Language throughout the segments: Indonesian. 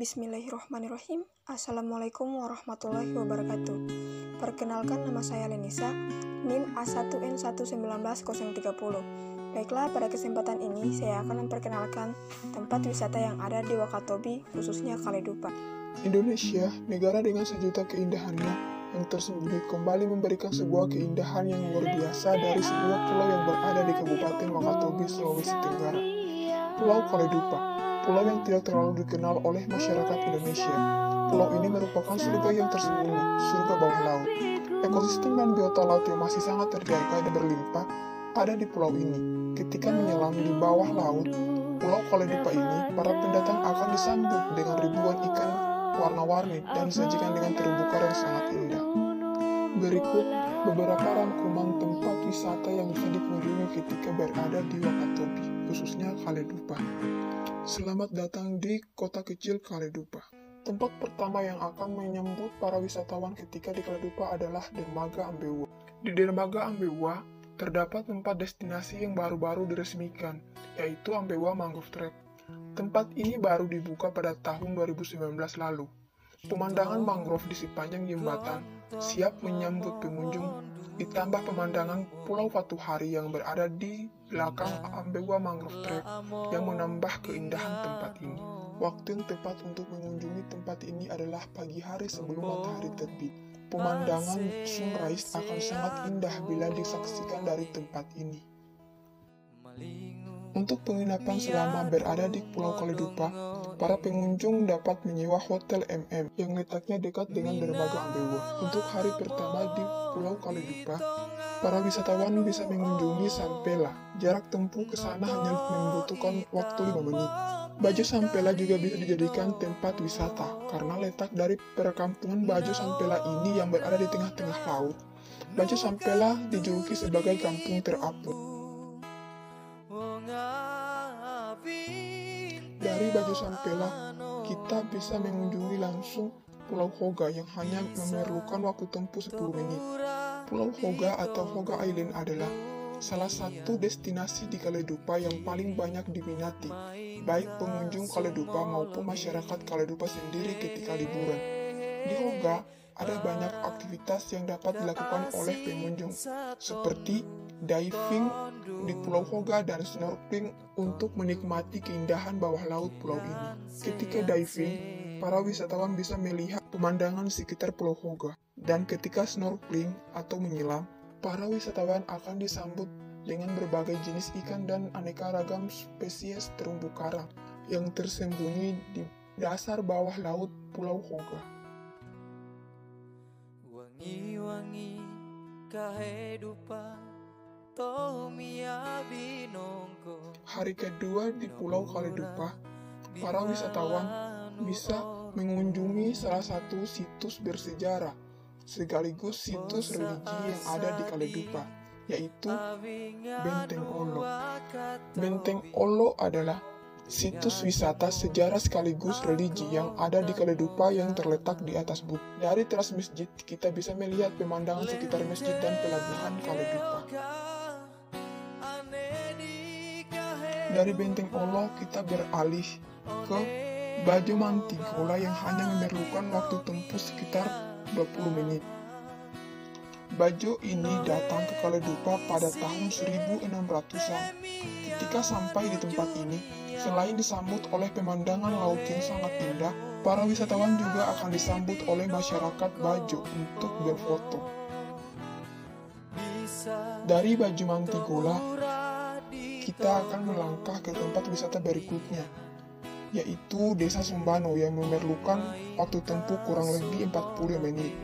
Bismillahirrahmanirrahim. Assalamualaikum warahmatullahi wabarakatuh. Perkenalkan, nama saya Lenisa, NIM A1N1191030. Baiklah, pada kesempatan ini saya akan memperkenalkan tempat wisata yang ada di Wakatobi, khususnya Kaledupa. Indonesia, negara dengan sejuta keindahannya yang tersembunyi, kembali memberikan sebuah keindahan yang luar biasa dari sebuah pulau yang berada di Kabupaten Wakatobi, Sulawesi Tenggara. Pulau Kaledupa, pulau yang tidak terlalu dikenal oleh masyarakat Indonesia. Pulau ini merupakan surga yang tersembunyi, surga bawah laut. Ekosistem dan biota laut yang masih sangat terjaga dan berlimpah ada di pulau ini. Ketika menyelam di bawah laut, Pulau Kaledupa ini, para pendatang akan disambut dengan ribuan ikan warna-warni dan disajikan dengan terumbu karang yang sangat indah. Berikut beberapa rangkuman tempat wisata yang bisa dikunjungi ketika berada di Wakatobi, khususnya Kaledupa. Selamat datang di kota kecil Kaledupa. Tempat pertama yang akan menyambut para wisatawan ketika di Kaledupa adalah Dermaga Ambeua. Di Dermaga Ambeua terdapat tempat destinasi yang baru-baru diresmikan, yaitu Ambeua Mangrove Track. Tempat ini baru dibuka pada tahun 2019 lalu. Pemandangan mangrove di sepanjang jembatan siap menyambut pengunjung, ditambah pemandangan Pulau Fatuhari yang berada di belakang Ambeua Mangrove Track yang menambah keindahan tempat ini. Waktu yang tepat untuk mengunjungi tempat ini adalah pagi hari sebelum matahari terbit. Pemandangan sunrise akan sangat indah bila disaksikan dari tempat ini. Untuk penginapan selama berada di Pulau Kaledupa, para pengunjung dapat menyewa Hotel MM yang letaknya dekat dengan Dermaga Ambeua. Untuk hari pertama di Pulau Kaledupa, para wisatawan bisa mengunjungi Sampela. Jarak tempuh ke sana hanya membutuhkan waktu 5 menit. Bajo Sampela juga bisa dijadikan tempat wisata karena letak dari perkampungan Bajo Sampela ini yang berada di tengah-tengah laut. Bajo Sampela dijuluki sebagai kampung terapung. Dari Bajo Sampela, kita bisa mengunjungi langsung Pulau Hoga yang hanya memerlukan waktu tempuh 10 menit. Pulau Hoga atau Hoga Island adalah salah satu destinasi di Kaledupa yang paling banyak diminati, baik pengunjung Kaledupa maupun masyarakat Kaledupa sendiri ketika liburan. Di Hoga, ada banyak aktivitas yang dapat dilakukan oleh pengunjung, seperti diving di Pulau Hoga dan snorkeling untuk menikmati keindahan bawah laut pulau ini. Ketika diving, para wisatawan bisa melihat pemandangan di sekitar Pulau Hoga. Dan ketika snorkeling atau menyelam, para wisatawan akan disambut dengan berbagai jenis ikan dan aneka ragam spesies terumbu karang yang tersembunyi di dasar bawah laut Pulau Hoga. Wangi-wangi kehidupan Tomia binongko. Hari kedua di Pulau Kaledupa, para wisatawan bisa mengunjungi salah satu situs bersejarah sekaligus situs religi yang ada di Kaledupa, yaitu Benteng Olo. Benteng Olo adalah situs wisata sejarah sekaligus religi yang ada di Kaledupa yang terletak di atas bukit. Dari teras masjid, kita bisa melihat pemandangan sekitar masjid dan pelabuhan Kaledupa. Dari Benteng Olo, kita beralih ke Bajo Mantigola yang hanya memerlukan waktu tempuh sekitar 20 menit. Bajo ini datang ke Kaledupa pada tahun 1600-an. Ketika sampai di tempat ini, selain disambut oleh pemandangan laut yang sangat indah, para wisatawan juga akan disambut oleh masyarakat Bajo untuk berfoto. Dari Bajo Mantigola, kita akan melangkah ke tempat wisata berikutnya, yaitu Desa Sumbano yang memerlukan waktu tempuh kurang lebih 40 menit.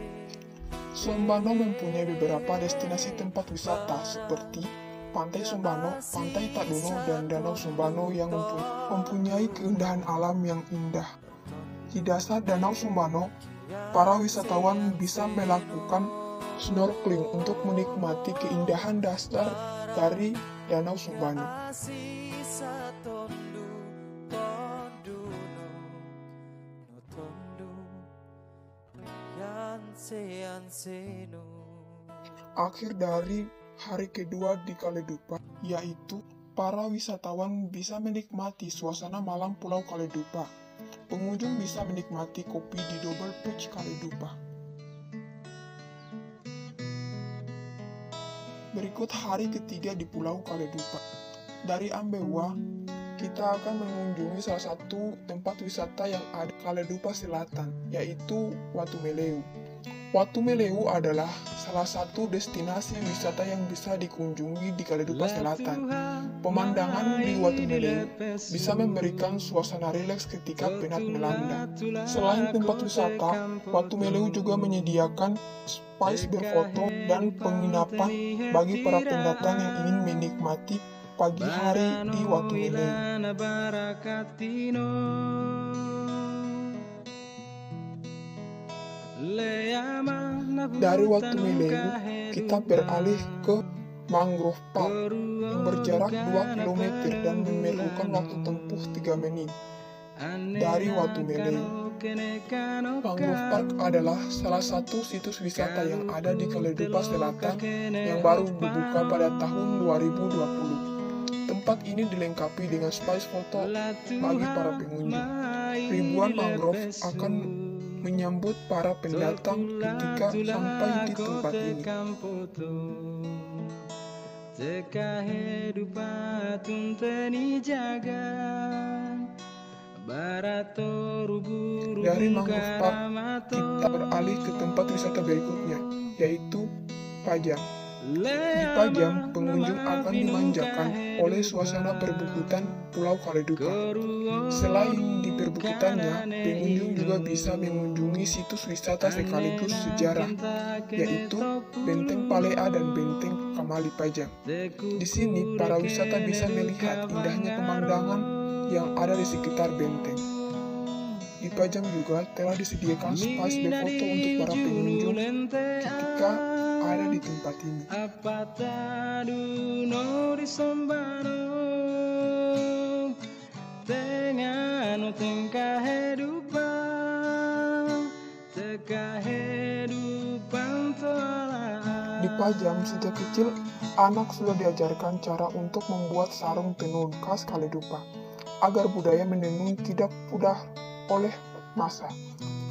Sumbano mempunyai beberapa destinasi tempat wisata seperti Pantai Sumbano, Pantai Taduno, dan Danau Sumbano yang mempunyai keindahan alam yang indah. Di dasar Danau Sumbano, para wisatawan bisa melakukan snorkeling untuk menikmati keindahan dasar dari Danau Sumbano. Akhir dari hari kedua di Kaledupa, yaitu para wisatawan bisa menikmati suasana malam Pulau Kaledupa. pengunjung bisa menikmati kopi di Double Pitch Kaledupa. Berikut hari ketiga di Pulau Kaledupa. Dari Ambewa, kita akan mengunjungi salah satu tempat wisata yang ada di Kaledupa Selatan, yaitu Watu Meleu. Watu Meleu adalah salah satu destinasi wisata yang bisa dikunjungi di Kaledupa Selatan. Pemandangan di Watu Meleu bisa memberikan suasana rileks ketika penat melanda. Selain tempat wisata, Watu Meleu juga menyediakan space berfoto dan penginapan bagi para pendatang yang ingin menikmati pagi hari di Watu Meleu. Dari Watu Meleu, kita beralih ke Mangrove Park yang berjarak 2 km dan memerlukan waktu tempuh 3 menit. Dari Watu Meleu, Mangrove Park adalah salah satu situs wisata yang ada di Kaledupa Selatan yang baru dibuka pada tahun 2020. Tempat ini dilengkapi dengan space foto bagi para pengunjung. Ribuan mangrove akan menyambut para pendatang ketika sampai di tempat ini. Dari Mangrove Park, kita beralih ke tempat wisata berikutnya, yaitu Pajang. Di Pajang, pengunjung akan dimanjakan oleh suasana perbukitan Pulau Kaledupa. Selain di perbukitannya, pengunjung juga bisa mengunjungi situs wisata sekaligus sejarah, yaitu Benteng Palea dan Benteng Kamali Pajang. Di sini, para wisata bisa melihat indahnya pemandangan yang ada di sekitar benteng. Di Pajang juga telah disediakan space berfoto untuk para pengunjung ketika ada di tempat ini. Di Pajang, sejak kecil anak sudah diajarkan cara untuk membuat sarung tenun khas Kaledupa agar budaya menenun tidak pudar oleh masa.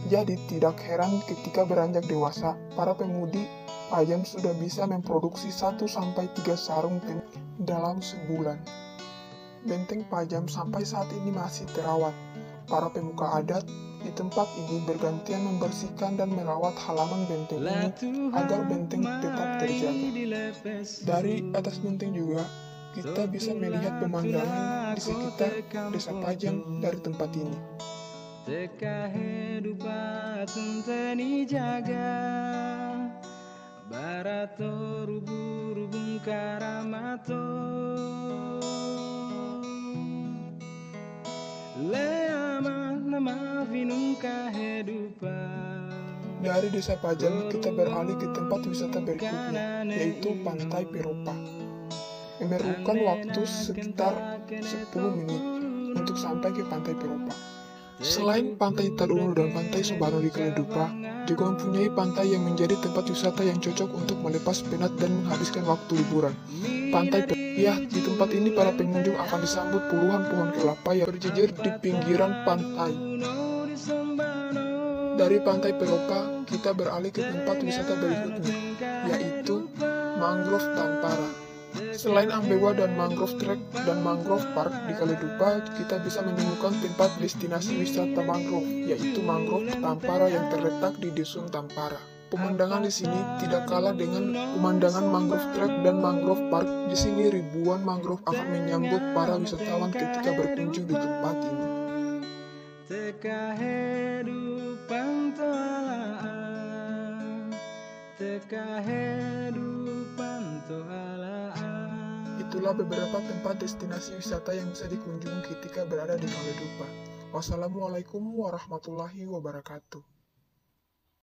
Jadi tidak heran ketika beranjak dewasa, para pemudi Pajang sudah bisa memproduksi 1-3 sarung tenun dalam sebulan. Benteng Pajang sampai saat ini masih terawat. Para pemuka adat di tempat ini bergantian membersihkan dan merawat halaman benteng ini agar benteng tetap terjaga. Dari atas benteng juga, kita bisa melihat pemandangan di sekitar desa Pajang dari tempat ini. Dari desa Pajang, kita beralih ke tempat wisata berikutnya, yaitu Pantai Peropa. Memerlukan waktu sekitar 10 menit untuk sampai ke Pantai Peropa. Selain Pantai Talunu dan Pantai Sobarno di Kaledupa, juga mempunyai pantai yang menjadi tempat wisata yang cocok untuk melepas penat dan menghabiskan waktu liburan. Pantai Peropa, di tempat ini para pengunjung akan disambut puluhan pohon kelapa yang berjejer di pinggiran pantai. Dari Pantai Peropa, kita beralih ke tempat wisata berikutnya, yaitu Mangrove Tampara. Selain Ambewa dan Mangrove Trek dan Mangrove Park di Kaledupa, kita bisa menemukan tempat destinasi wisata mangrove, yaitu Mangrove Tampara yang terletak di Dusun Tampara. Pemandangan di sini tidak kalah dengan pemandangan Mangrove Trek dan Mangrove Park. Di sini ribuan mangrove akan menyambut para wisatawan ketika berkunjung di tempat ini. Itulah beberapa tempat destinasi wisata yang bisa dikunjungi ketika berada di Kaledupa. Wassalamualaikum warahmatullahi wabarakatuh.